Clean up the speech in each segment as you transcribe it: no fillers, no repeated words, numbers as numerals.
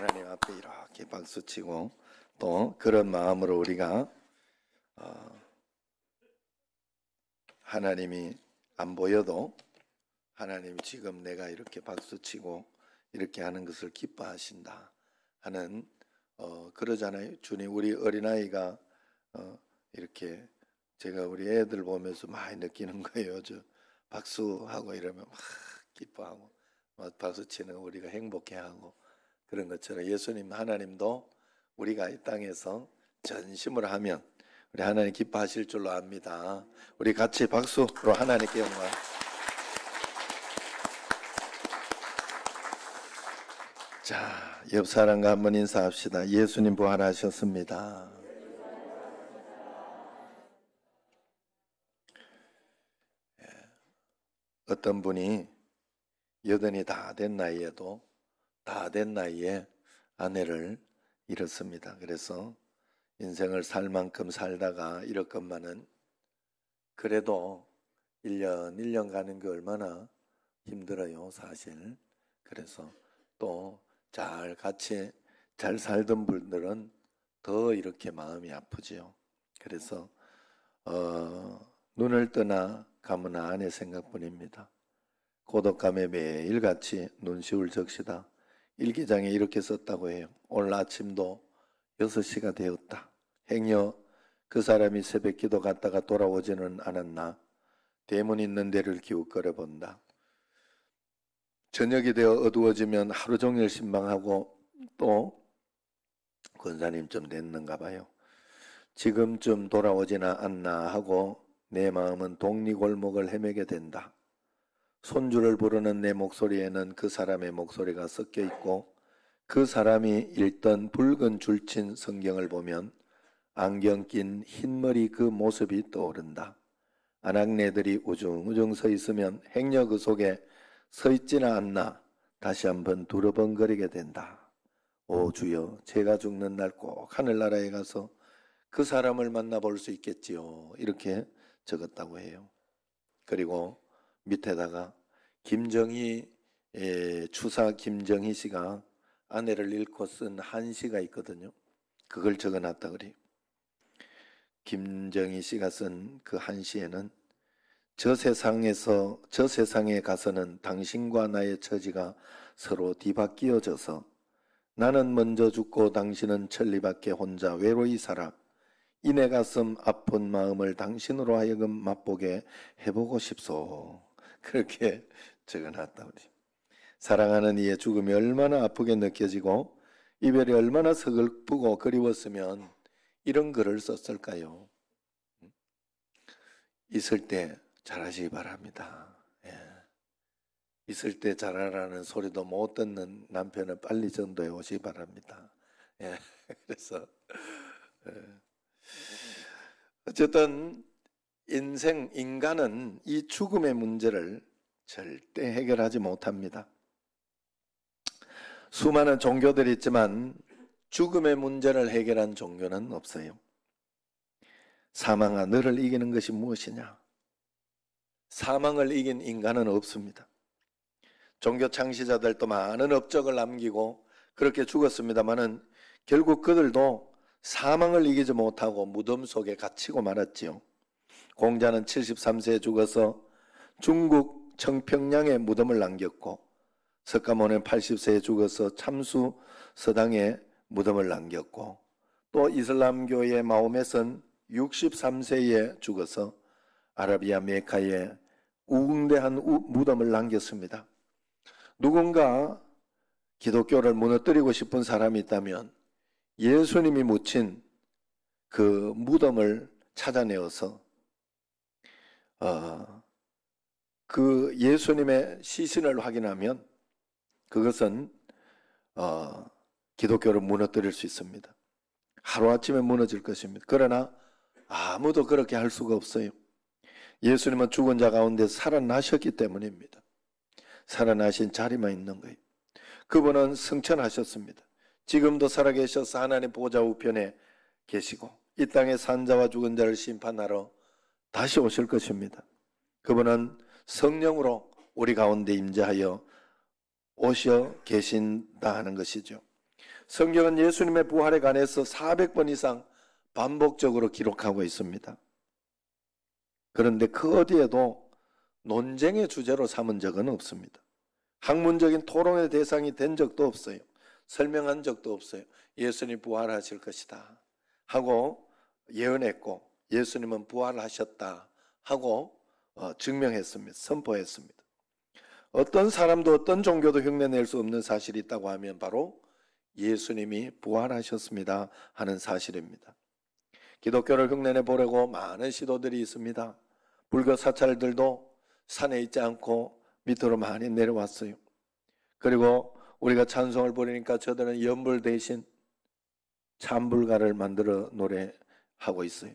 하나님 앞에 이렇게 박수치고 또 그런 마음으로 우리가 하나님이 안 보여도 하나님 지금 내가 이렇게 박수치고 이렇게 하는 것을 기뻐하신다 하는 그러잖아요. 주님, 우리 어린아이가 이렇게 제가 우리 애들 보면서 많이 느끼는 거예요. 저 박수하고 이러면 막 기뻐하고 막 박수치는 우리가 행복해하고 그런 것처럼 예수님, 하나님도 우리가 이 땅에서 전심으로 하면 우리 하나님 기뻐하실 줄로 압니다. 우리 같이 박수로 하나님께 영광. 자, 옆 사람과 한번 인사합시다. 예수님 부활하셨습니다. 어떤 분이 여든이 다 된 나이에도 다 된 나이에 아내를 잃었습니다. 그래서 인생을 살 만큼 살다가 잃었건만은 그래도 1년 가는 게 얼마나 힘들어요, 사실. 그래서 또 같이 잘 살던 분들은 더 이렇게 마음이 아프지요. 그래서 눈을 뜨나 감으나 아내 생각뿐입니다. 고독감에 매일같이 눈시울 적시다. 일기장에 이렇게 썼다고 해요. 오늘 아침도 6시가 되었다. 행여 그 사람이 새벽 기도 갔다가 돌아오지는 않았나. 대문 있는 데를 기웃거려 본다. 저녁이 되어 어두워지면 하루 종일 신방하고 또 권사님 좀 됐는가 봐요. 지금쯤 돌아오지나 않나 하고 내 마음은 독리골목을 헤매게 된다. 손주를 부르는 내 목소리에는 그 사람의 목소리가 섞여 있고 그 사람이 읽던 붉은 줄친 성경을 보면 안경 낀 흰머리 그 모습이 떠오른다. 아낙네들이 우중우중 서 있으면 행여 그 속에 서 있지는 않나 다시 한번 두러번거리게 된다. 오 주여, 제가 죽는 날 꼭 하늘나라에 가서 그 사람을 만나볼 수 있겠지요. 이렇게 적었다고 해요. 그리고 밑에다가 추사 김정희 씨가 아내를 잃고 쓴 한시가 있거든요. 그걸 적어놨다 그래요. 김정희 씨가 쓴 그 한시에는 저 세상에 가서는 당신과 나의 처지가 서로 뒤바뀌어져서 나는 먼저 죽고 당신은 천리밖에 혼자 외로이 살아 이 내 가슴 아픈 마음을 당신으로 하여금 맛보게 해보고 싶소. 그렇게 적어놨다 그래요. 사랑하는 이의 죽음이 얼마나 아프게 느껴지고 이별이 얼마나 서글프고 그리웠으면 이런 글을 썼을까요? 있을 때 잘하시기 바랍니다. 예. 있을 때 잘하라는 소리도 못 듣는 남편은 빨리 전도해 오시기 바랍니다. 예. 그래서 어쨌든 인간은 이 죽음의 문제를 절대 해결하지 못합니다. 수많은 종교들이 있지만 죽음의 문제를 해결한 종교는 없어요. 사망아, 너를 이기는 것이 무엇이냐? 사망을 이긴 인간은 없습니다. 종교 창시자들도 많은 업적을 남기고 그렇게 죽었습니다마는 결국 그들도 사망을 이기지 못하고 무덤 속에 갇히고 말았지요. 공자는 73세에 죽어서 중국 청평양에 무덤을 남겼고 석가모니는 80세에 죽어서 참수 서당에 무덤을 남겼고 또 이슬람교의 마호멧은 63세에 죽어서 아라비아 메카에 우웅대한 무덤을 남겼습니다. 누군가 기독교를 무너뜨리고 싶은 사람이 있다면 예수님이 묻힌 그 무덤을 찾아내어서 그 예수님의 시신을 확인하면 그것은 기독교를 무너뜨릴 수 있습니다. 하루아침에 무너질 것입니다. 그러나 아무도 그렇게 할 수가 없어요. 예수님은 죽은 자 가운데 살아나셨기 때문입니다. 살아나신 자리만 있는 거예요. 그분은 승천하셨습니다. 지금도 살아계셔서 하나님 보좌 우편에 계시고 이 땅에 산 자와 죽은 자를 심판하러 다시 오실 것입니다. 그분은 성령으로 우리 가운데 임재하여 오셔 계신다 하는 것이죠. 성경은 예수님의 부활에 관해서 400번 이상 반복적으로 기록하고 있습니다. 그런데 그 어디에도 논쟁의 주제로 삼은 적은 없습니다. 학문적인 토론의 대상이 된 적도 없어요. 설명한 적도 없어요. 예수님 부활하실 것이다 하고 예언했고 예수님은 부활하셨다 하고 증명했습니다. 선포했습니다. 어떤 사람도 어떤 종교도 흉내낼 수 없는 사실이 있다고 하면 바로 예수님이 부활하셨습니다 하는 사실입니다. 기독교를 흉내내 보려고 많은 시도들이 있습니다. 불교 사찰들도 산에 있지 않고 밑으로 많이 내려왔어요. 그리고 우리가 찬송을 부르니까 저들은 연불 대신 찬불가를 만들어 노래하고 있어요.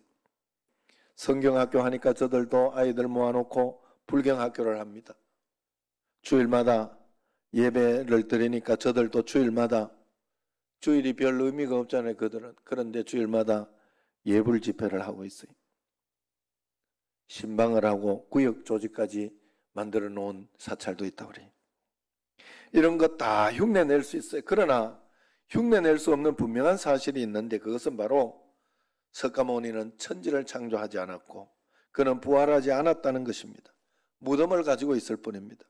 성경학교 하니까 저들도 아이들 모아놓고 불경학교를 합니다. 주일마다 예배를 드리니까 저들도 주일마다, 주일이 별 의미가 없잖아요 그들은. 그런데 주일마다 예불 집회를 하고 있어요. 신방을 하고 구역 조직까지 만들어 놓은 사찰도 있다고 그래요. 이런 것 다 흉내낼 수 있어요. 그러나 흉내낼 수 없는 분명한 사실이 있는데 그것은 바로 석가모니는 천지를 창조하지 않았고 그는 부활하지 않았다는 것입니다. 무덤을 가지고 있을 뿐입니다.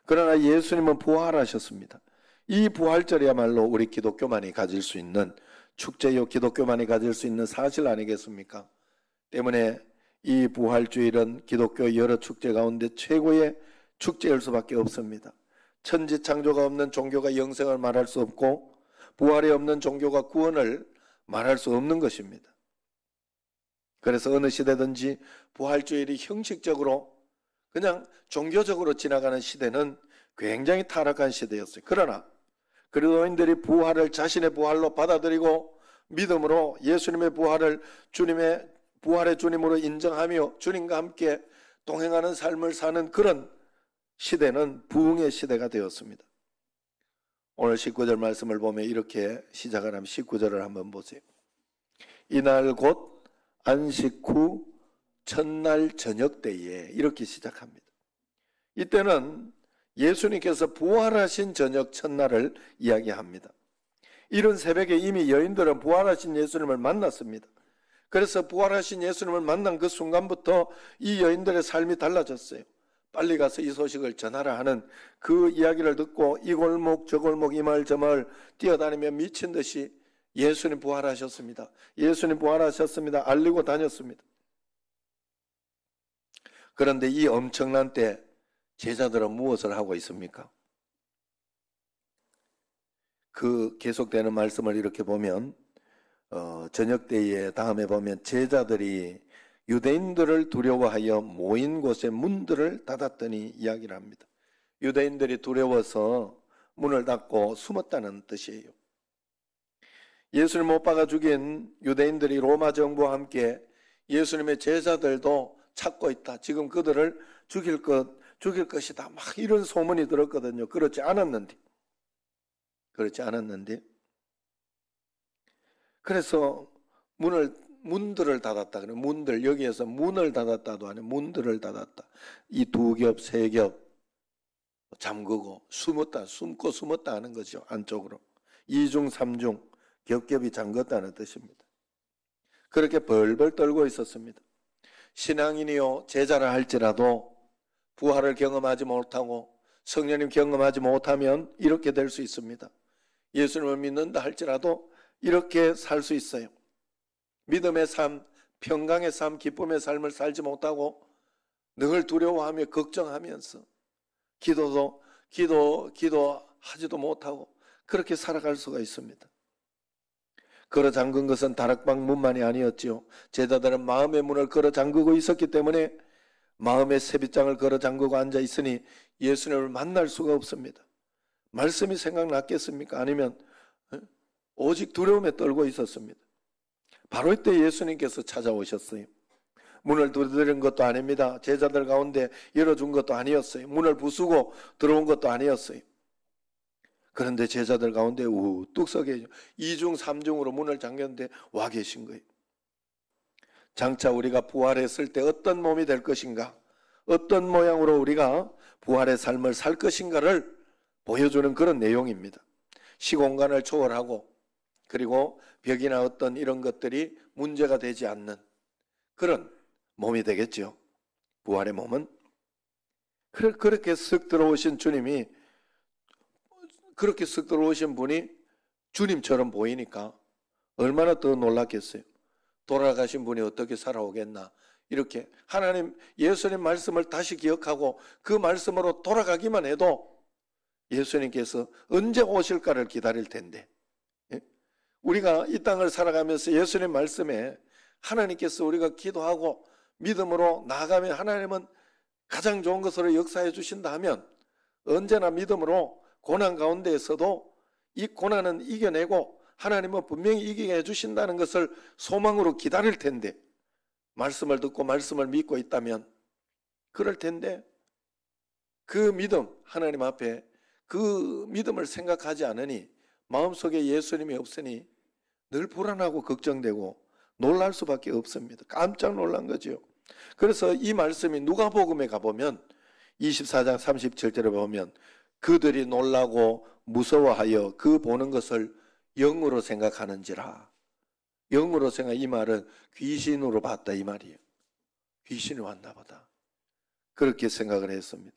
그러나 예수님은 부활하셨습니다. 이 부활절이야말로 우리 기독교만이 가질 수 있는 축제요, 기독교만이 가질 수 있는 사실 아니겠습니까? 때문에 이 부활주일은 기독교 여러 축제 가운데 최고의 축제일 수밖에 없습니다. 천지창조가 없는 종교가 영생을 말할 수 없고 부활이 없는 종교가 구원을 말할 수 없는 것입니다. 그래서 어느 시대든지 부활주일이 형식적으로 그냥 종교적으로 지나가는 시대는 굉장히 타락한 시대였어요. 그러나 그리스도인들이 부활을 자신의 부활로 받아들이고 믿음으로 예수님의 부활을 주님의 부활의 주님으로 인정하며 주님과 함께 동행하는 삶을 사는 그런 시대는 부흥의 시대가 되었습니다. 오늘 19절 말씀을 보면 이렇게 시작을 하면 19절을 한번 보세요. 이날 곧 안식 후 첫날 저녁 때에 이렇게 시작합니다. 이때는 예수님께서 부활하신 저녁 첫날을 이야기합니다. 이른 새벽에 이미 여인들은 부활하신 예수님을 만났습니다. 그래서 부활하신 예수님을 만난 그 순간부터 이 여인들의 삶이 달라졌어요. 빨리 가서 이 소식을 전하라 하는 그 이야기를 듣고 이 골목 저 골목 이 마을 저 마을 뛰어다니며 미친 듯이 예수님 부활하셨습니다. 예수님 부활하셨습니다. 알리고 다녔습니다. 그런데 이 엄청난 때 제자들은 무엇을 하고 있습니까? 그 계속되는 말씀을 이렇게 보면 저녁 때에 다음에 보면 제자들이 유대인들을 두려워하여 모인 곳의 문들을 닫았더니 이야기를 합니다. 유대인들이 두려워서 문을 닫고 숨었다는 뜻이에요. 예수님 못 박아 죽인 유대인들이 로마 정부와 함께 예수님의 제자들도 찾고 있다. 지금 그들을 죽일 것이다. 막 이런 소문이 들었거든요. 그렇지 않았는데. 그래서 문들을 닫았다. 그래. 문들, 여기에서 문을 닫았다도 아니고 문들을 닫았다. 이 두 겹, 세 겹 잠그고 숨고 숨었다 하는 거죠. 안쪽으로. 이중, 삼중 겹겹이 잠갔다는 뜻입니다. 그렇게 벌벌 떨고 있었습니다. 신앙인이요 제자라 할지라도 부활을 경험하지 못하고 성령님 경험하지 못하면 이렇게 될 수 있습니다. 예수님을 믿는다 할지라도 이렇게 살 수 있어요. 믿음의 삶, 평강의 삶, 기쁨의 삶을 살지 못하고 늘 두려워하며 걱정하면서 기도하지도 못하고 그렇게 살아갈 수가 있습니다. 걸어 잠근 것은 다락방 문만이 아니었지요. 제자들은 마음의 문을 걸어 잠그고 있었기 때문에 마음의 세빗장을 걸어 잠그고 앉아 있으니 예수님을 만날 수가 없습니다. 말씀이 생각났겠습니까? 아니면 오직 두려움에 떨고 있었습니다. 바로 이때 예수님께서 찾아오셨어요. 문을 두드린 것도 아닙니다. 제자들 가운데 열어준 것도 아니었어요. 문을 부수고 들어온 것도 아니었어요. 그런데 제자들 가운데 우뚝 서 계시죠. 2중 3중으로 문을 잠겼는데 와 계신 거예요. 장차 우리가 부활했을 때 어떤 몸이 될 것인가, 어떤 모양으로 우리가 부활의 삶을 살 것인가를 보여주는 그런 내용입니다. 시공간을 초월하고 그리고 벽이나 어떤 이런 것들이 문제가 되지 않는 그런 몸이 되겠죠. 부활의 몸은. 그렇게 쓱 들어오신 주님이, 그렇게 쓱 들어오신 분이 주님처럼 보이니까 얼마나 더 놀랐겠어요. 돌아가신 분이 어떻게 살아오겠나. 이렇게 하나님, 예수님 말씀을 다시 기억하고 그 말씀으로 돌아가기만 해도 예수님께서 언제 오실까를 기다릴 텐데, 우리가 이 땅을 살아가면서 예수님 말씀에 하나님께서 우리가 기도하고 믿음으로 나아가면 하나님은 가장 좋은 것으로 역사해 주신다 하면 언제나 믿음으로 고난 가운데에서도 이 고난은 이겨내고 하나님은 분명히 이기게 해주신다는 것을 소망으로 기다릴 텐데, 말씀을 듣고 말씀을 믿고 있다면 그럴 텐데, 그 믿음, 하나님 앞에 그 믿음을 생각하지 않으니 마음속에 예수님이 없으니 늘 불안하고 걱정되고 놀랄 수밖에 없습니다. 깜짝 놀란 거죠. 그래서 이 말씀이 누가복음에 가보면 24장 37절에 보면 그들이 놀라고 무서워하여 그 보는 것을 영으로 생각하는지라. 영으로 생각, 이 말은 귀신으로 봤다 이 말이에요. 귀신이 왔나 보다. 그렇게 생각을 했습니다.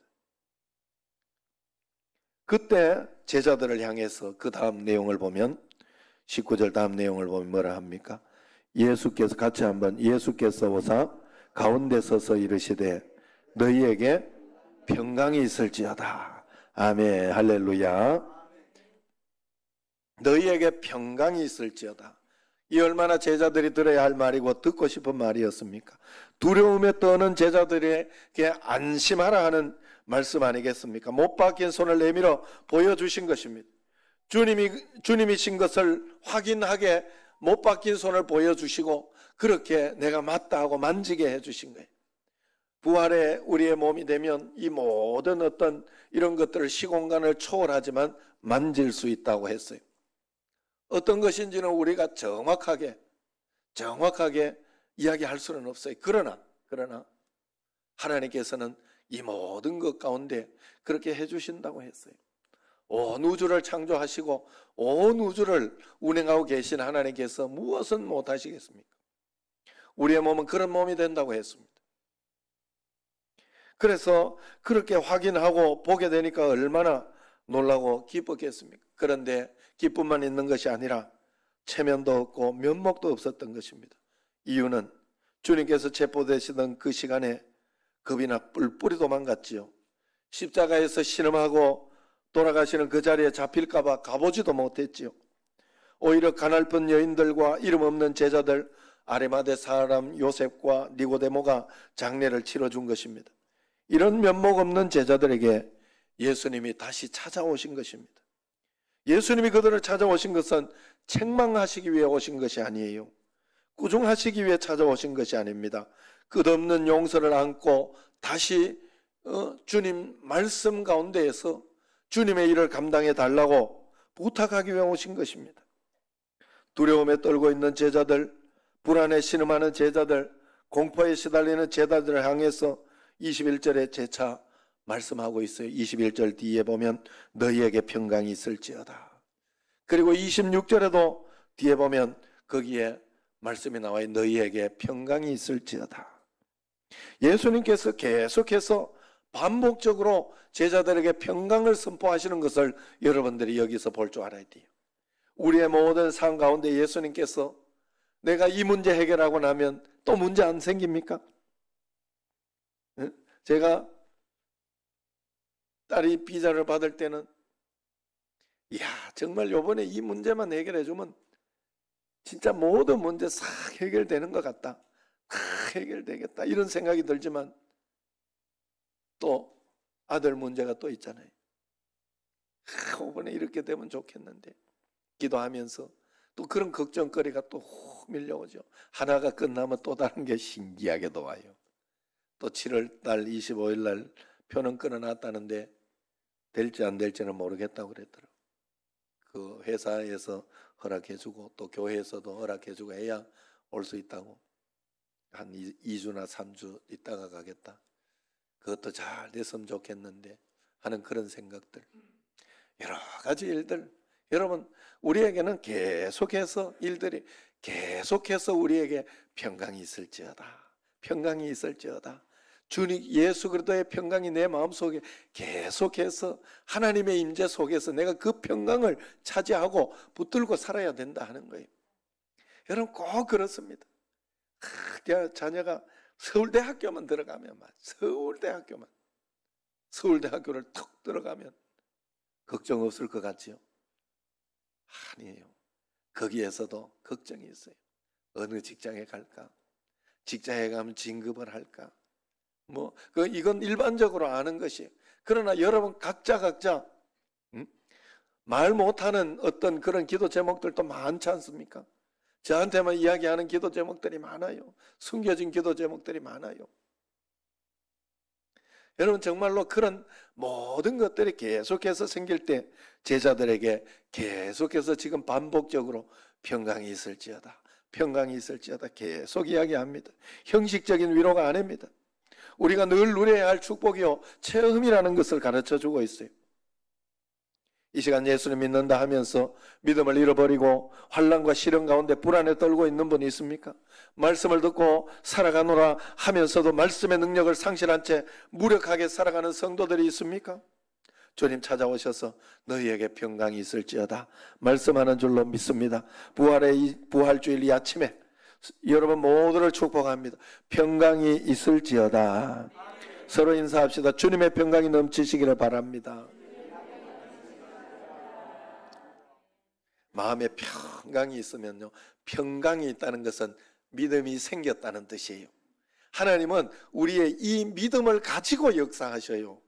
그때 제자들을 향해서 그 다음 내용을 보면 19절 다음 내용을 보면 뭐라 합니까? 예수께서 같이 한번, 예수께서 오사 가운데 서서 이르시되 너희에게 평강이 있을지어다. 아멘. 할렐루야. 너희에게 평강이 있을지어다. 이 얼마나 제자들이 들어야 할 말이고 듣고 싶은 말이었습니까? 두려움에 떠는 제자들에게 안심하라 하는 말씀 아니겠습니까? 못 박힌 손을 내밀어 보여주신 것입니다. 주님이신 것을 확인하게 못 박힌 손을 보여주시고 그렇게 내가 맞다 하고 만지게 해주신 거예요. 부활의 우리의 몸이 되면 이 모든 어떤 이런 것들을 시공간을 초월하지만 만질 수 있다고 했어요. 어떤 것인지는 우리가 정확하게 이야기할 수는 없어요. 그러나 하나님께서는 이 모든 것 가운데 그렇게 해주신다고 했어요. 온 우주를 창조하시고 온 우주를 운행하고 계신 하나님께서 무엇은 못하시겠습니까? 우리의 몸은 그런 몸이 된다고 했습니다. 그래서 그렇게 확인하고 보게 되니까 얼마나 놀라고 기뻤겠습니까? 그런데 기쁨만 있는 것이 아니라 체면도 없고 면목도 없었던 것입니다. 이유는 주님께서 체포되시던 그 시간에 겁이 나 뿔뿔이 도망갔지요. 십자가에서 신음하고 돌아가시는 그 자리에 잡힐까 봐 가보지도 못했지요. 오히려 가냘픈 여인들과 이름 없는 제자들, 아리마대 사람 요셉과 니고데모가 장례를 치러준 것입니다. 이런 면목 없는 제자들에게 예수님이 다시 찾아오신 것입니다. 예수님이 그들을 찾아오신 것은 책망하시기 위해 오신 것이 아니에요. 꾸중하시기 위해 찾아오신 것이 아닙니다. 끝없는 용서를 안고 다시 주님 말씀 가운데에서 주님의 일을 감당해 달라고 부탁하기 위해 오신 것입니다. 두려움에 떨고 있는 제자들, 불안에 신음하는 제자들, 공포에 시달리는 제자들을 향해서 21절에 재차 말씀하고 있어요. 21절 뒤에 보면 너희에게 평강이 있을지어다. 그리고 26절에도 뒤에 보면 거기에 말씀이 나와요. 너희에게 평강이 있을지어다. 예수님께서 계속해서 반복적으로 제자들에게 평강을 선포하시는 것을 여러분들이 여기서 볼 줄 알아야 돼요. 우리의 모든 삶 가운데 예수님께서 내가 이 문제 해결하고 나면 또 문제 안 생깁니까? 제가 딸이 비자를 받을 때는 이야 정말 요번에 이 문제만 해결해 주면 진짜 모든 문제 싹 해결되는 것 같다. 다 해결되겠다 이런 생각이 들지만 또 아들 문제가 또 있잖아요. 이번에 이렇게 되면 좋겠는데 기도하면서 또 그런 걱정거리가 또 훅 밀려오죠. 하나가 끝나면 또 다른 게 신기하게도 와요. 또 7월 달 25일 날 표는 끊어놨다는데 될지 안 될지는 모르겠다고 그랬더라고요. 그 회사에서 허락해주고 또 교회에서도 허락해주고 해야 올 수 있다고. 한 2주나 3주 있다가 가겠다. 그것도 잘 됐으면 좋겠는데 하는 그런 생각들. 여러 가지 일들 여러분, 우리에게는 계속해서 일들이 계속해서 우리에게 평강이 있을지어다. 평강이 있을지어다. 주님 예수 그리스도의 평강이 내 마음속에 계속해서 하나님의 임재 속에서 내가 그 평강을 차지하고 붙들고 살아야 된다 하는 거예요. 여러분 꼭 그렇습니다. 자녀가 서울대학교만 들어가면 서울대학교를 툭 들어가면 걱정 없을 것 같지요? 아니에요. 거기에서도 걱정이 있어요. 어느 직장에 갈까? 직장에 가면 진급을 할까? 이건 일반적으로 아는 것이에요. 그러나 여러분 각자 말 못하는 어떤 그런 기도 제목들도 많지 않습니까? 저한테만 이야기하는 기도 제목들이 많아요. 숨겨진 기도 제목들이 많아요. 여러분 정말로 그런 모든 것들이 계속해서 생길 때 제자들에게 계속해서 지금 반복적으로 평강이 있을지어다. 평강이 있을지어다 계속 이야기합니다. 형식적인 위로가 아닙니다. 우리가 늘 누려야 할 축복이요 체험이라는 것을 가르쳐주고 있어요. 이 시간 예수를 믿는다 하면서 믿음을 잃어버리고 환난과 시련 가운데 불안에 떨고 있는 분이 있습니까? 말씀을 듣고 살아가노라 하면서도 말씀의 능력을 상실한 채 무력하게 살아가는 성도들이 있습니까? 주님 찾아오셔서 너희에게 평강이 있을지어다 말씀하는 줄로 믿습니다. 부활주일 이 아침에 여러분 모두를 축복합니다. 평강이 있을지어다. 서로 인사합시다. 주님의 평강이 넘치시기를 바랍니다. 마음에 평강이 있으면요, 평강이 있다는 것은 믿음이 생겼다는 뜻이에요. 하나님은 우리의 이 믿음을 가지고 역사하셔요.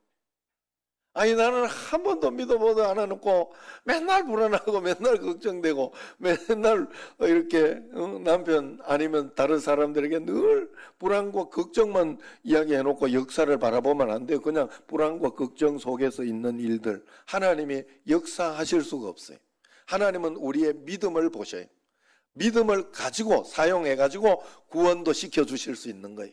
아니 나는 한 번도 믿어보도 안 해놓고 맨날 불안하고 맨날 걱정되고 맨날 이렇게 남편 아니면 다른 사람들에게 늘 불안과 걱정만 이야기해놓고 역사를 바라보면 안 돼요. 그냥 불안과 걱정 속에서 있는 일들 하나님이 역사하실 수가 없어요. 하나님은 우리의 믿음을 보셔요. 믿음을 가지고 사용해가지고 구원도 시켜주실 수 있는 거예요.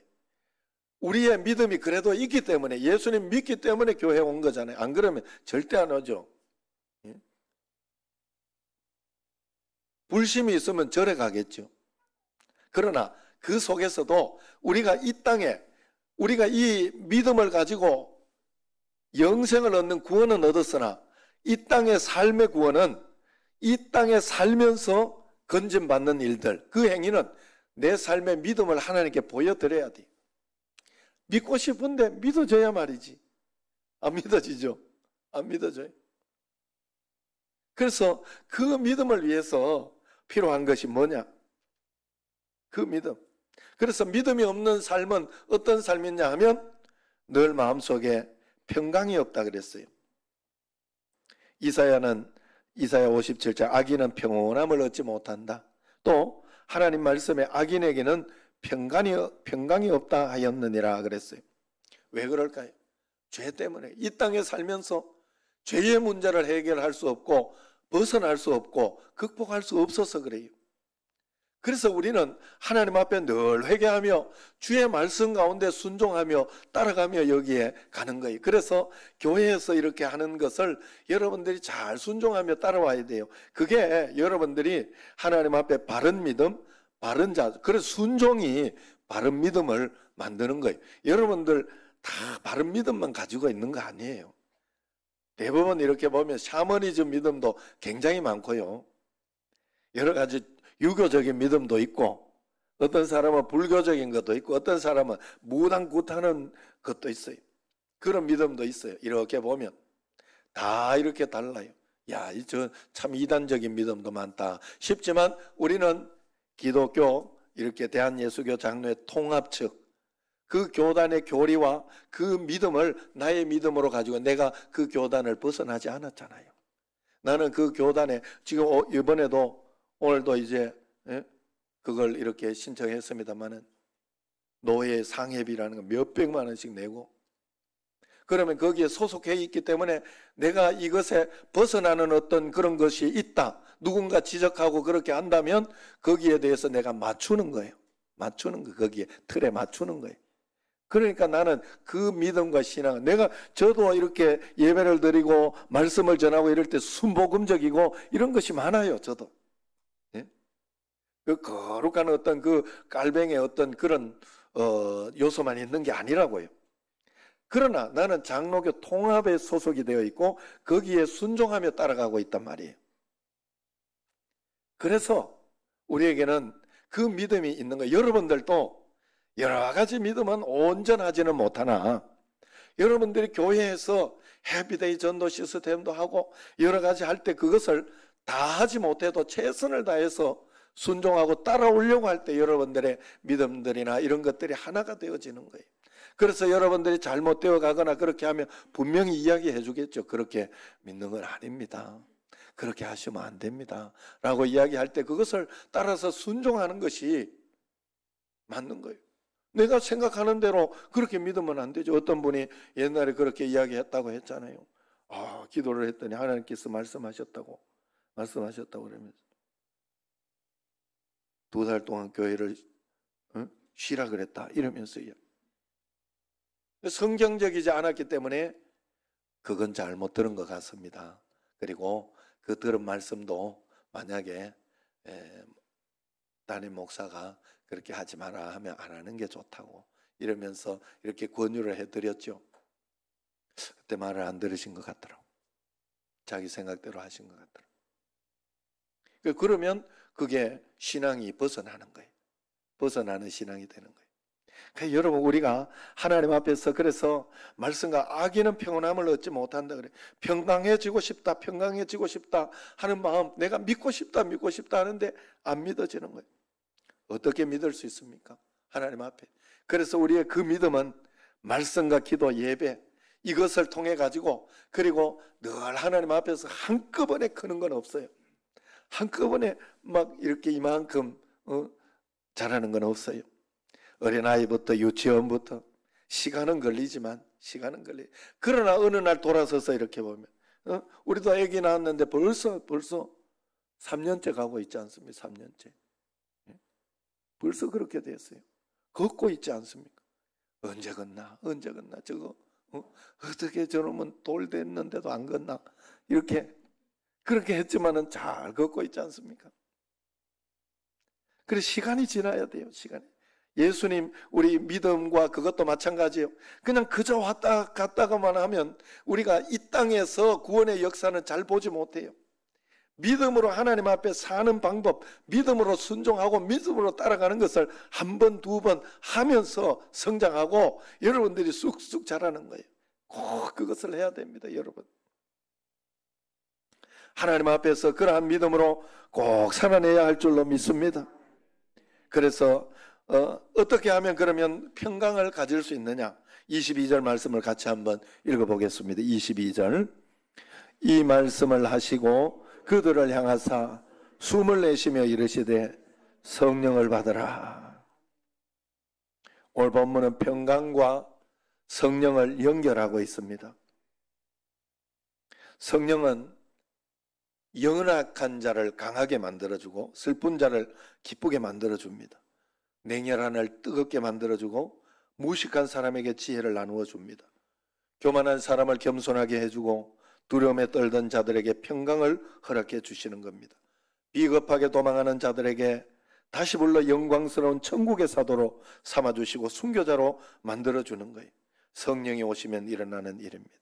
우리의 믿음이 그래도 있기 때문에 예수님 믿기 때문에 교회 온 거잖아요. 안 그러면 절대 안 오죠. 불심이 있으면 절에 가겠죠. 그러나 그 속에서도 우리가 이 땅에 우리가 이 믿음을 가지고 영생을 얻는 구원은 얻었으나 이 땅의 삶의 구원은 이 땅에 살면서 건진받는 일들, 그 행위는 내 삶의 믿음을 하나님께 보여드려야 돼. 믿고 싶은데 믿어져야 말이지. 안 믿어지죠? 안 믿어져요. 그래서 그 믿음을 위해서 필요한 것이 뭐냐? 그 믿음. 그래서 믿음이 없는 삶은 어떤 삶이냐 하면 늘 마음속에 평강이 없다 그랬어요. 이사야 57장 악인은 평온함을 얻지 못한다. 또 하나님 말씀에 악인에게는 평강이 없다 하였느니라 그랬어요. 왜 그럴까요? 죄 때문에 이 땅에 살면서 죄의 문제를 해결할 수 없고 벗어날 수 없고 극복할 수 없어서 그래요. 그래서 우리는 하나님 앞에 늘 회개하며 주의 말씀 가운데 순종하며 따라가며 여기에 가는 거예요. 그래서 교회에서 이렇게 하는 것을 여러분들이 잘 순종하며 따라와야 돼요. 그게 여러분들이 하나님 앞에 바른 믿음, 바른 자, 그래서 순종이 바른 믿음을 만드는 거예요. 여러분들 다 바른 믿음만 가지고 있는 거 아니에요. 대부분 이렇게 보면 샤머니즘 믿음도 굉장히 많고요. 여러 가지 유교적인 믿음도 있고 어떤 사람은 불교적인 것도 있고 어떤 사람은 무당굿하는 것도 있어요. 그런 믿음도 있어요. 이렇게 보면 다 이렇게 달라요. 야, 저 참 이단적인 믿음도 많다 싶지만 우리는 기독교 이렇게 대한예수교 장로의 통합 측 그 교단의 교리와 그 믿음을 나의 믿음으로 가지고 내가 그 교단을 벗어나지 않았잖아요. 나는 그 교단에 지금 이번에도 오늘도 이제 그걸 이렇게 신청했습니다마는 노예 상회비라는 거 몇백만 원씩 내고 그러면 거기에 소속해 있기 때문에 내가 이것에 벗어나는 어떤 그런 것이 있다. 누군가 지적하고 그렇게 한다면 거기에 대해서 내가 맞추는 거예요. 맞추는 거 거기에 틀에 맞추는 거예요. 그러니까 나는 그 믿음과 신앙, 저도 이렇게 예배를 드리고 말씀을 전하고 이럴 때 순복음적이고 이런 것이 많아요, 저도. 예? 그 거룩한 어떤 그 깔뱅의 어떤 그런 요소만 있는 게 아니라고요. 그러나 나는 장로교 통합에 소속이 되어 있고 거기에 순종하며 따라가고 있단 말이에요. 그래서 우리에게는 그 믿음이 있는 거예요. 여러분들도 여러 가지 믿음은 온전하지는 못하나 여러분들이 교회에서 해피데이 전도 시스템도 하고 여러 가지 할 때 그것을 다 하지 못해도 최선을 다해서 순종하고 따라오려고 할 때 여러분들의 믿음들이나 이런 것들이 하나가 되어지는 거예요. 그래서 여러분들이 잘못되어 가거나 그렇게 하면 분명히 이야기해 주겠죠. 그렇게 믿는 건 아닙니다. 그렇게 하시면 안 됩니다. 라고 이야기할 때 그것을 따라서 순종하는 것이 맞는 거예요. 내가 생각하는 대로 그렇게 믿으면 안 되죠. 어떤 분이 옛날에 그렇게 이야기했다고 했잖아요. 기도를 했더니 하나님께서 말씀하셨다고 그러면서 2달 동안 교회를 쉬라 그랬다 이러면서요. 성경적이지 않았기 때문에 그건 잘못 들은 것 같습니다. 그리고 그 들은 말씀도 만약에 담임 목사가 그렇게 하지 마라 하면 안 하는 게 좋다고 이러면서 이렇게 권유를 해드렸죠. 그때 말을 안 들으신 것 같더라고. 자기 생각대로 하신 것 같더라고. 그러면 그게 신앙이 벗어나는 거예요. 벗어나는 신앙이 되는 거예요. 그러니까 여러분 우리가 하나님 앞에서 그래서 말씀과 악인은 평온함을 얻지 못한다 그래. 평강해지고 싶다 하는 마음, 내가 믿고 싶다 하는데 안 믿어지는 거예요. 어떻게 믿을 수 있습니까? 하나님 앞에. 그래서 우리의 그 믿음은 말씀과 기도, 예배 이것을 통해 가지고 그리고 늘 하나님 앞에서 한꺼번에 크는 건 없어요. 한꺼번에 막 이렇게 이만큼 잘하는 건 없어요. 어린아이부터 유치원부터 시간은 걸리지만 그러나 어느 날 돌아서서 이렇게 보면 우리도 아기 낳았는데 벌써 3년째 가고 있지 않습니까? 3년째. 벌써 그렇게 됐어요. 걷고 있지 않습니까? 언제 걷나 저거 어떻게 저놈은 돌 됐는데도 안 걷나 이렇게 그렇게 했지만은 잘 걷고 있지 않습니까? 그래서 시간이 지나야 돼요. 시간이. 예수님 우리 믿음과 그것도 마찬가지예요. 그냥 그저 왔다 갔다가만 하면 우리가 이 땅에서 구원의 역사는 잘 보지 못해요. 믿음으로 하나님 앞에 사는 방법, 믿음으로 순종하고 믿음으로 따라가는 것을 한 번, 두 번 하면서 성장하고 여러분들이 쑥쑥 자라는 거예요. 꼭 그것을 해야 됩니다, 여러분. 하나님 앞에서 그러한 믿음으로 꼭 살아내야 할 줄로 믿습니다. 그래서 어떻게 하면 그러면 평강을 가질 수 있느냐? 22절 말씀을 같이 한번 읽어보겠습니다. 22절 이 말씀을 하시고 그들을 향하사 숨을 내쉬며 이르시되 성령을 받으라. 오늘 본문은 평강과 성령을 연결하고 있습니다. 성령은 연약한 자를 강하게 만들어주고 슬픈 자를 기쁘게 만들어줍니다. 냉혈한 을 뜨겁게 만들어주고 무식한 사람에게 지혜를 나누어 줍니다. 교만한 사람을 겸손하게 해주고 두려움에 떨던 자들에게 평강을 허락해 주시는 겁니다. 비겁하게 도망하는 자들에게 다시 불러 영광스러운 천국의 사도로 삼아주시고 순교자로 만들어주는 거예요. 성령이 오시면 일어나는 일입니다.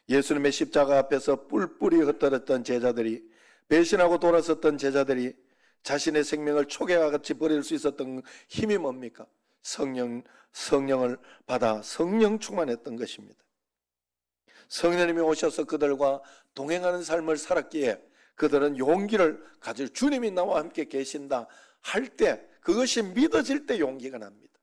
예수님의 십자가 앞에서 뿔뿔이 흩어졌던 제자들이, 배신하고 돌아섰던 제자들이 자신의 생명을 초계와 같이 버릴 수 있었던 힘이 뭡니까? 성령을 받아 성령 충만했던 것입니다. 성령님이 오셔서 그들과 동행하는 삶을 살았기에 그들은 용기를 가질, 주님이 나와 함께 계신다 할 때, 그것이 믿어질 때 용기가 납니다.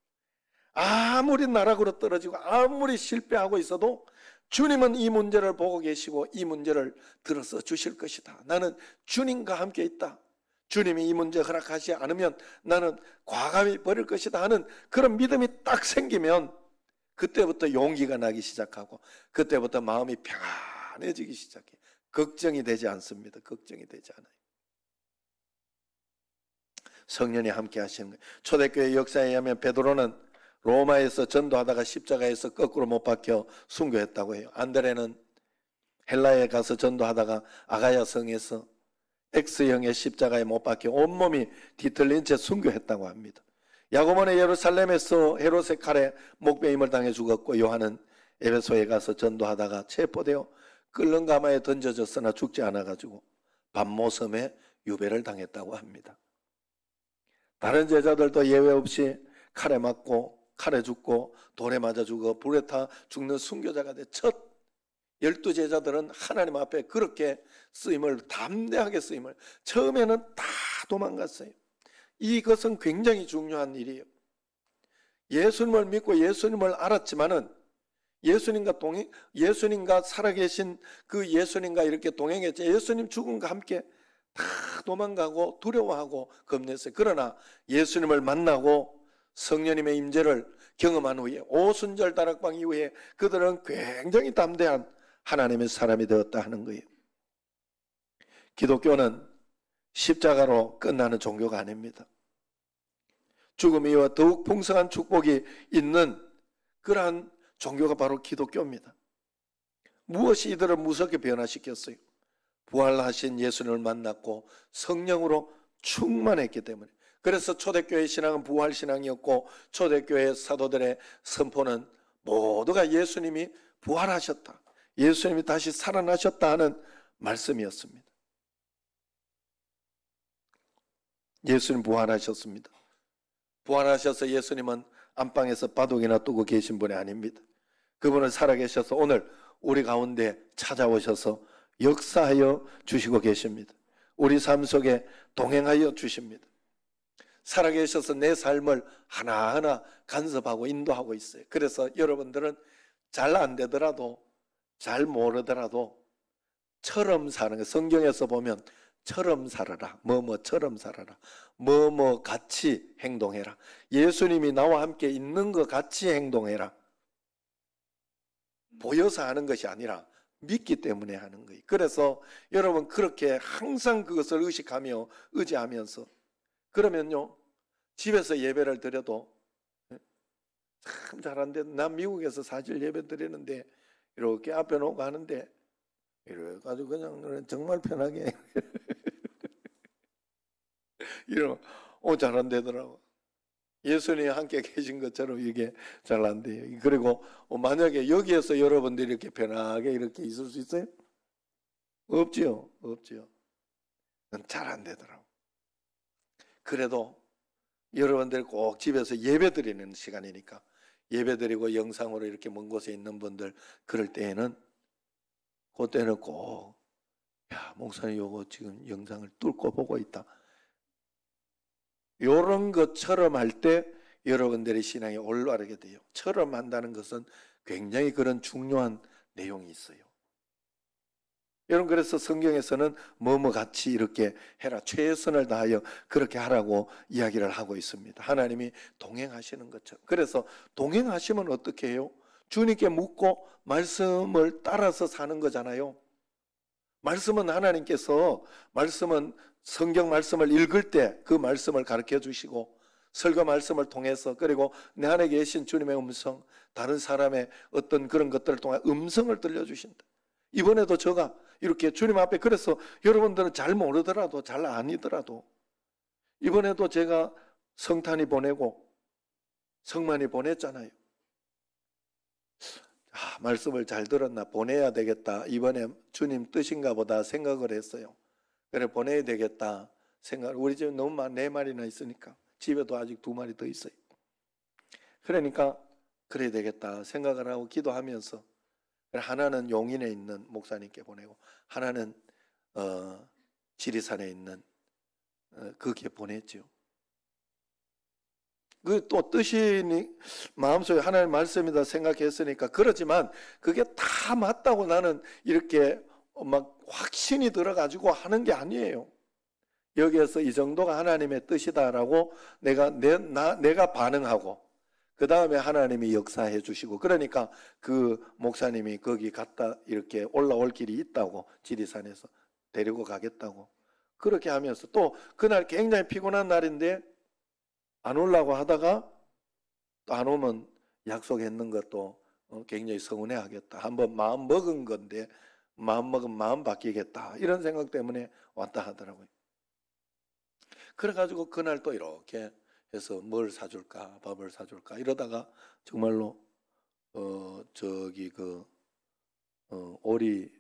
아무리 나락으로 떨어지고 아무리 실패하고 있어도 주님은 이 문제를 보고 계시고 이 문제를 들어서 주실 것이다. 나는 주님과 함께 있다. 주님이 이 문제 허락하지 않으면 나는 과감히 버릴 것이다 하는 그런 믿음이 딱 생기면 그때부터 용기가 나기 시작하고 그때부터 마음이 평안해지기 시작해요. 걱정이 되지 않습니다. 걱정이 되지 않아요. 성령이 함께 하시는 거예요. 초대교회 역사에 의하면 베드로는 로마에서 전도하다가 십자가에서 거꾸로 못 박혀 순교했다고 해요. 안드레는 헬라에 가서 전도하다가 아가야 성에서 X형의 십자가에 못 박혀 온몸이 뒤틀린 채 순교했다고 합니다. 야고보는 예루살렘에서 헤롯의 칼에 목베임을 당해 죽었고, 요한은 에베소에 가서 전도하다가 체포되어 끓는 가마에 던져졌으나 죽지 않아가지고 밤모섬에 유배를 당했다고 합니다. 다른 제자들도 예외 없이 칼에 맞고 칼에 죽고 돌에 맞아 죽어 불에 타 죽는 순교자가 돼. 첫 12제자들은 하나님 앞에 그렇게 쓰임을, 담대하게 쓰임을, 처음에는 다 도망갔어요. 이것은 굉장히 중요한 일이에요. 예수님을 믿고 예수님을 알았지만은 예수님과 살아계신 그 예수님과 이렇게 동행했죠. 예수님 죽음과 함께 다 도망가고 두려워하고 겁냈어요. 그러나 예수님을 만나고 성령님의 임재를 경험한 후에 오순절 다락방 이후에 그들은 굉장히 담대한 하나님의 사람이 되었다 하는 거예요. 기독교는 십자가로 끝나는 종교가 아닙니다. 죽음 이후에 더욱 풍성한 축복이 있는 그러한 종교가 바로 기독교입니다. 무엇이 이들을 무섭게 변화시켰어요? 부활하신 예수님을 만났고 성령으로 충만했기 때문에. 그래서 초대교회 신앙은 부활신앙이었고, 초대교회 사도들의 선포는 모두가 예수님이 부활하셨다, 예수님이 다시 살아나셨다 하는 말씀이었습니다. 예수님 부활하셨습니다. 부활하셔서 예수님은 안방에서 바둑이나 두고 계신 분이 아닙니다. 그분은 살아계셔서 오늘 우리 가운데 찾아오셔서 역사하여 주시고 계십니다. 우리 삶 속에 동행하여 주십니다. 살아계셔서 내 삶을 하나하나 간섭하고 인도하고 있어요. 그래서 여러분들은 잘 안 되더라도, 잘 모르더라도 처럼 사는 거, 성경에서 보면 처럼 살아라, 뭐뭐처럼 살아라, 뭐뭐 같이 행동해라, 예수님이 나와 함께 있는 것 같이 행동해라. 보여서 하는 것이 아니라 믿기 때문에 하는 거예요. 그래서 여러분 그렇게 항상 그것을 의식하며 의지하면서, 그러면요 집에서 예배를 드려도 참 잘한데, 난 미국에서 사실 예배 드리는데 이렇게 앞에 놓고 하는데 이래가지고 그냥 정말 편하게 이러면 잘한대더라고. 예수님이 함께 계신 것처럼 이게 잘 안 돼요. 그리고 만약에 여기에서 여러분들이 이렇게 편하게 이렇게 있을 수 있어요? 없지요. 잘 안 되더라고. 그래도 여러분들 꼭 집에서 예배 드리는 시간이니까 예배 드리고 영상으로 이렇게 먼 곳에 있는 분들, 그럴 때에는 그때는 꼭, 야, 목사님 요거 지금 영상을 뚫고 보고 있다, 요런 것처럼 할 때 여러분들의 신앙이 올바르게 돼요. 처럼 한다는 것은 굉장히 그런 중요한 내용이 있어요. 여러분, 그래서 성경에서는 뭐뭐 같이 이렇게 해라, 최선을 다하여 그렇게 하라고 이야기를 하고 있습니다. 하나님이 동행하시는 것처럼. 그래서 동행하시면 어떻게 해요? 주님께 묻고 말씀을 따라서 사는 거잖아요. 말씀은 하나님께서, 말씀은 성경 말씀을 읽을 때 그 말씀을 가르쳐 주시고, 설교 말씀을 통해서, 그리고 내 안에 계신 주님의 음성, 다른 사람의 어떤 그런 것들을 통해 음성을 들려주신다. 이번에도 제가 이렇게 주님 앞에, 그래서 여러분들은 잘 모르더라도, 잘 아니더라도, 이번에도 제가 성탄이 보내고 성만이 보냈잖아요. 말씀을 잘 들었나, 보내야 되겠다, 이번에 주님 뜻인가 보다 생각을 했어요. 그래, 보내야 되겠다 생각. 우리 집에 너무 4마리나 있으니까, 집에도 아직 2마리 더 있어요. 그러니까 그래야 되겠다 생각을 하고 기도하면서, 하나는 용인에 있는 목사님께 보내고, 하나는 지리산에 있는 거기에 보냈죠. 그 또 뜻이 마음속에 하나님의 말씀이다 생각했으니까. 그렇지만 그게 다 맞다고 나는 이렇게 막 확신이 들어가지고 하는 게 아니에요. 여기에서 이 정도가 하나님의 뜻이다라고 내가 반응하고, 그 다음에 하나님이 역사해 주시고, 그러니까 그 목사님이 거기 갔다 이렇게 올라올 길이 있다고, 지리산에서 데리고 가겠다고 그렇게 하면서, 또 그날 굉장히 피곤한 날인데 안 오려고 하다가 또 안 오면 약속했는 것도 굉장히 서운해 하겠다. 한번 마음 먹은 건데 마음 먹은 마음 바뀌겠다. 이런 생각 때문에 왔다 하더라고요. 그래가지고 그날 또 이렇게 해서 뭘 사줄까, 밥을 사줄까 이러다가 정말로 저기 오리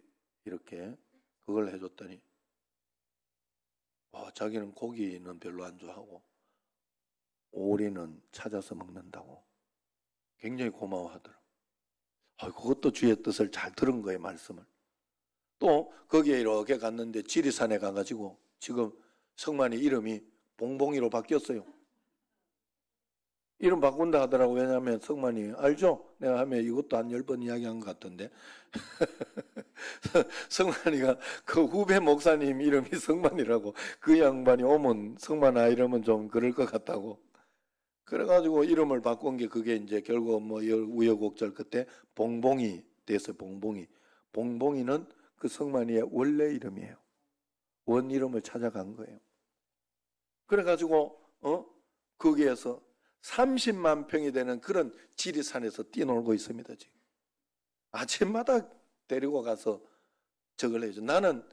이렇게 그걸 해줬더니 자기는 고기는 별로 안 좋아하고 오리는 찾아서 먹는다고 굉장히 고마워하더라고요. 그것도 주의 뜻을 잘 들은 거예요, 말씀을. 또 거기에 이렇게 갔는데 지리산에 가가지고 지금 성만이 이름이 봉봉이로 바뀌었어요. 이름 바꾼다 하더라고. 왜냐하면 성만이 알죠? 내가 하면 이것도 한 10번 이야기한 것 같은데 성만이가 그 후배 목사님 이름이 성만이라고. 그 양반이 오면 성만아 이러면 좀 그럴 것 같다고. 그래가지고 이름을 바꾼 게 그게 이제 결국 뭐 우여곡절 끝에 봉봉이 돼서 봉봉이. 봉봉이는 그 성만이의 원래 이름이에요. 원 이름을 찾아간 거예요. 그래가지고 거기에서 30만 평이 되는 그런 지리산에서 뛰놀고 있습니다. 지금 아침마다 데리고 가서 저걸 해줘. 나는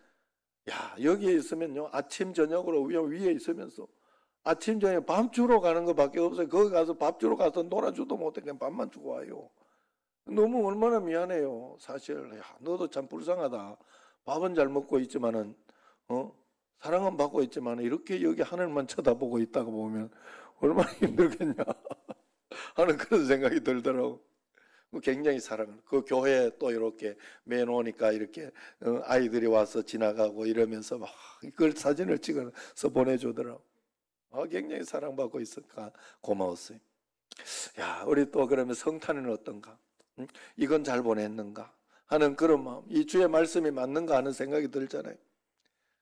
여기에 있으면요 아침 저녁으로 위에 있으면서 아침 저녁에 밥 주러 가는 것밖에 없어요. 거기 가서 밥 주러 가서 놀아주도 못해 그냥 밥만 주고 와요. 너무 얼마나 미안해요. 사실 너도 참 불쌍하다. 밥은 잘 먹고 있지만은 사랑은 받고 있지만 이렇게 여기 하늘만 쳐다보고 있다가 보면 얼마나 힘들겠냐 하는 그런 생각이 들더라고. 굉장히 사랑을. 그 교회에 또 이렇게 매놓으니까 이렇게 아이들이 와서 지나가고 이러면서 막 그걸 사진을 찍어서 보내주더라고. 굉장히 사랑받고 있으니까 고마웠어요. 우리 또 그러면 성탄은 어떤가? 이건 잘 보냈는가? 하는 그런 마음. 이 주의 말씀이 맞는가 하는 생각이 들잖아요.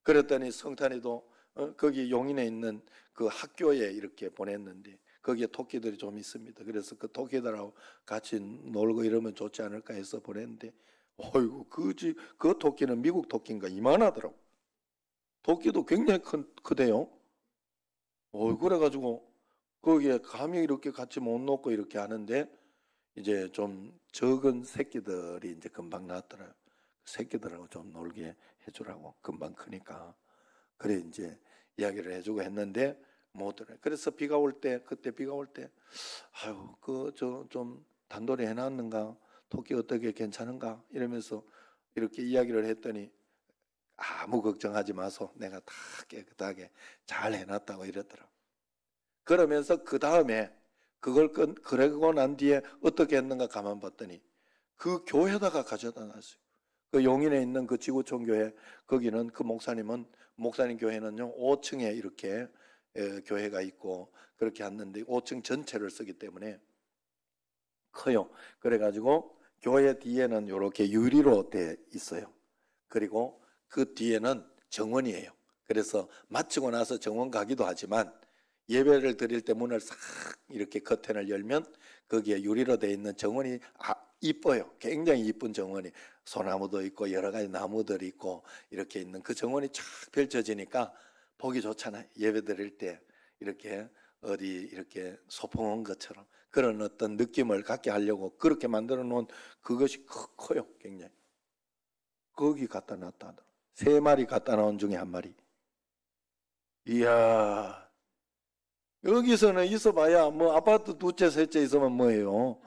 그랬더니 성탄이도 거기 용인에 있는 그 학교에 이렇게 보냈는데 거기에 토끼들이 좀 있습니다. 그래서 그 토끼들하고 같이 놀고 이러면 좋지 않을까 해서 보냈는데 어이구 그 토끼는 미국 토끼인가 이만하더라고. 토끼도 굉장히 크대요. 그래가지고 거기에 감히 이렇게 같이 못 놓고 이렇게 하는데 이제 좀 적은 새끼들이 이제 금방 나왔더라고요. 새끼들하고 좀 놀게 해주라고. 금방 크니까. 그래 이제 이야기를 해주고 했는데 못 들어요. 그래서 비가 올 때 그때 비가 올 때 좀 단돌이 해놨는가? 토끼 어떻게 괜찮은가? 이러면서 이렇게 이야기를 했더니 아무 걱정하지 마소. 내가 다 깨끗하게 잘 해놨다고 이러더라고. 그러면서 그 다음에 그걸 그러고 난 뒤에 어떻게 했는가 가만 봤더니 그 교회다가 가져다 놨어요. 그 용인에 있는 그 지구촌 교회 거기는 그 목사님 교회는요 5층에 이렇게 교회가 있고 그렇게 했는데 5층 전체를 쓰기 때문에 커요. 그래가지고 교회 뒤에는 이렇게 유리로 돼 있어요. 그리고 그 뒤에는 정원이에요. 그래서 마치고 나서 정원 가기도 하지만 예배를 드릴 때 문을 싹 이렇게 커튼을 열면 거기에 유리로 돼 있는 정원이 이뻐요. 굉장히 이쁜 정원이 소나무도 있고 여러 가지 나무들이 있고 이렇게 있는 그 정원이 쫙 펼쳐지니까 보기 좋잖아요. 예배 드릴 때 이렇게 어디 이렇게 소풍 온 것처럼 그런 어떤 느낌을 갖게 하려고 그렇게 만들어 놓은 그것이 커요. 굉장히. 거기 갖다 놨다. 3마리 갖다 놓은 중에 1마리. 이야, 여기서는 있어봐야 뭐 아파트 2채 3채 있으면 뭐예요?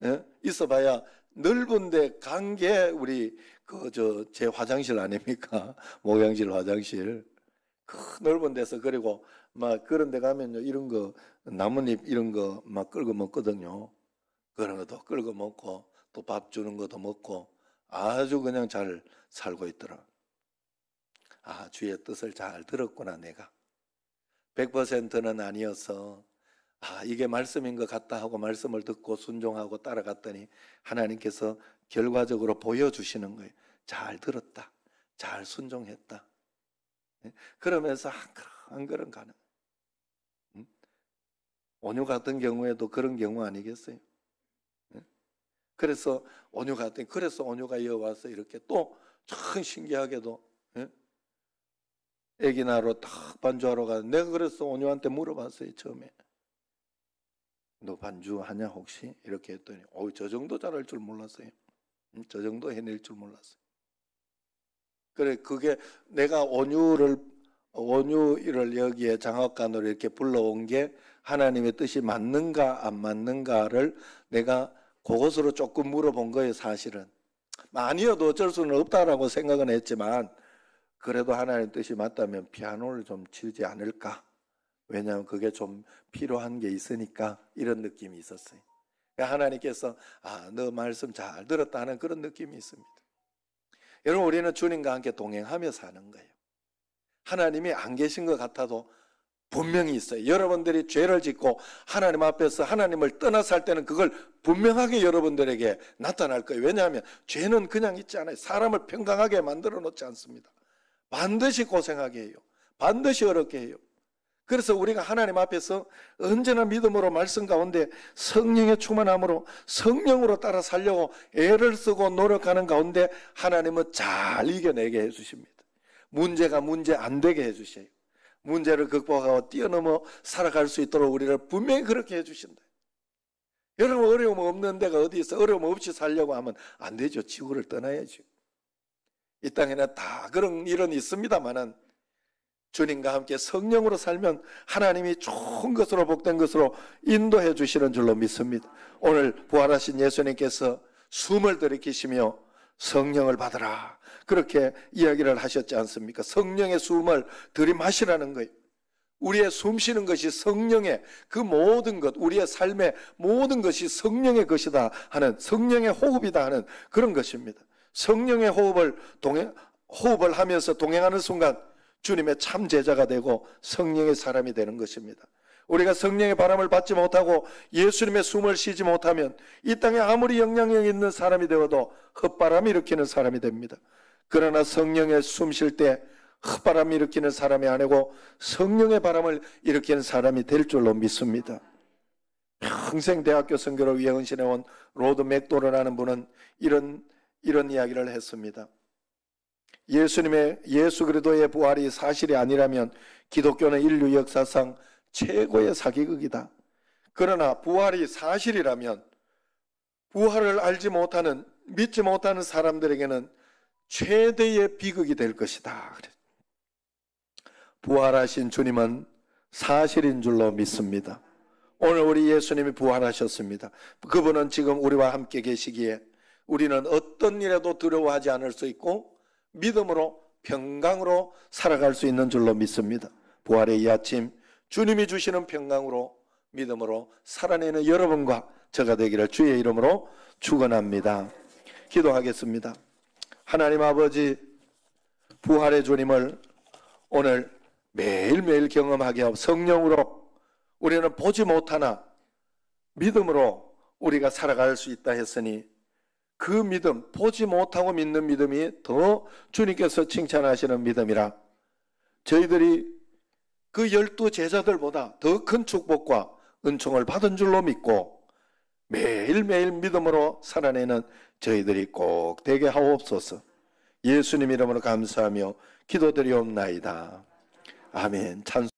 예? 있어봐야 넓은데 간 게 우리 제 화장실 아닙니까? 목욕실 화장실. 큰 넓은 데서 그리고 막 그런 데 가면요 이런 거 나뭇잎 이런 거 막 끌고 먹거든요. 그런 것도 끌고 먹고 또 밥 주는 것도 먹고 아주 그냥 잘 살고 있더라. 주의 뜻을 잘 들었구나 내가. 100%는 아니어서 이게 말씀인 것 같다 하고 말씀을 듣고 순종하고 따라갔더니 하나님께서 결과적으로 보여주시는 거예요. 잘 들었다. 잘 순종했다. 그러면서 한 걸음 가는. 온유 같은 경우에도 그런 경우 아니겠어요? 그래서 온유가 이어와서 이렇게 또 참 신기하게도 애기 낳으러 딱 반주하러 가서 내가 그래서 온유한테 물어봤어요 처음에. 너 반주하냐 혹시? 이렇게 했더니 저 정도 잘할 줄 몰랐어요. 저 정도 해낼 줄 몰랐어요. 그래, 그게 내가 온유를 여기에 장학관으로 이렇게 불러온 게 하나님의 뜻이 맞는가 안 맞는가를 내가 그것으로 조금 물어본 거예요. 사실은 아니어도 어쩔 수는 없다라고 생각은 했지만, 그래도 하나님의 뜻이 맞다면 피아노를 좀 치지 않을까, 왜냐하면 그게 좀 필요한 게 있으니까, 이런 느낌이 있었어요. 하나님께서 너 말씀 잘 들었다 하는 그런 느낌이 있습니다. 여러분, 우리는 주님과 함께 동행하며 사는 거예요. 하나님이 안 계신 것 같아도 분명히 있어요. 여러분들이 죄를 짓고 하나님 앞에서 하나님을 떠나서 할 때는 그걸 분명하게 여러분들에게 나타날 거예요. 왜냐하면 죄는 그냥 있지 않아요. 사람을 평강하게 만들어 놓지 않습니다. 반드시 고생하게 해요. 반드시 어렵게 해요. 그래서 우리가 하나님 앞에서 언제나 믿음으로 말씀 가운데 성령의 충만함으로 성령으로 따라 살려고 애를 쓰고 노력하는 가운데 하나님은 잘 이겨내게 해주십니다. 문제가 문제 안 되게 해주셔요. 문제를 극복하고 뛰어넘어 살아갈 수 있도록 우리를 분명히 그렇게 해주신다. 여러분, 어려움 없는 데가 어디 있어? 어려움 없이 살려고 하면 안 되죠. 지구를 떠나야죠. 이 땅에는 다 그런 일은 있습니다만은 주님과 함께 성령으로 살면 하나님이 좋은 것으로 복된 것으로 인도해 주시는 줄로 믿습니다. 오늘 부활하신 예수님께서 숨을 들이키시며 성령을 받으라, 그렇게 이야기를 하셨지 않습니까? 성령의 숨을 들이마시라는 거예요. 우리의 숨 쉬는 것이 성령의 그 모든 것, 우리의 삶의 모든 것이 성령의 것이다 하는, 성령의 호흡이다 하는 그런 것입니다. 성령의 호흡을 하면서 동행하는 순간 주님의 참 제자가 되고 성령의 사람이 되는 것입니다. 우리가 성령의 바람을 받지 못하고 예수님의 숨을 쉬지 못하면 이 땅에 아무리 영향력 있는 사람이 되어도 헛바람이 일으키는 사람이 됩니다. 그러나 성령의 숨 쉴 때 헛바람이 일으키는 사람이 아니고 성령의 바람을 일으키는 사람이 될 줄로 믿습니다. 평생 대학교 선교를 위해 헌신해온 로드 맥도르라는 분은 이런 이야기를 했습니다. 예수 그리스도의 부활이 사실이 아니라면 기독교는 인류 역사상 최고의 사기극이다. 그러나 부활이 사실이라면 부활을 알지 못하는, 믿지 못하는 사람들에게는 최대의 비극이 될 것이다. 부활하신 주님은 사실인 줄로 믿습니다. 오늘 우리 예수님이 부활하셨습니다. 그분은 지금 우리와 함께 계시기에 우리는 어떤 일에도 두려워하지 않을 수 있고 믿음으로 평강으로 살아갈 수 있는 줄로 믿습니다. 부활의 이 아침 주님이 주시는 평강으로 믿음으로 살아내는 여러분과 저가 되기를 주의 이름으로 축원합니다. 기도하겠습니다. 하나님 아버지, 부활의 주님을 오늘 매일매일 경험하게 하고 성령으로 우리는 보지 못하나 믿음으로 우리가 살아갈 수 있다 했으니 그 믿음, 보지 못하고 믿는 믿음이 더 주님께서 칭찬하시는 믿음이라 저희들이 그 12 제자들보다 더 큰 축복과 은총을 받은 줄로 믿고 매일매일 믿음으로 살아내는 저희들이 꼭 되게 하옵소서. 예수님 이름으로 감사하며 기도드리옵나이다. 아멘. 찬송.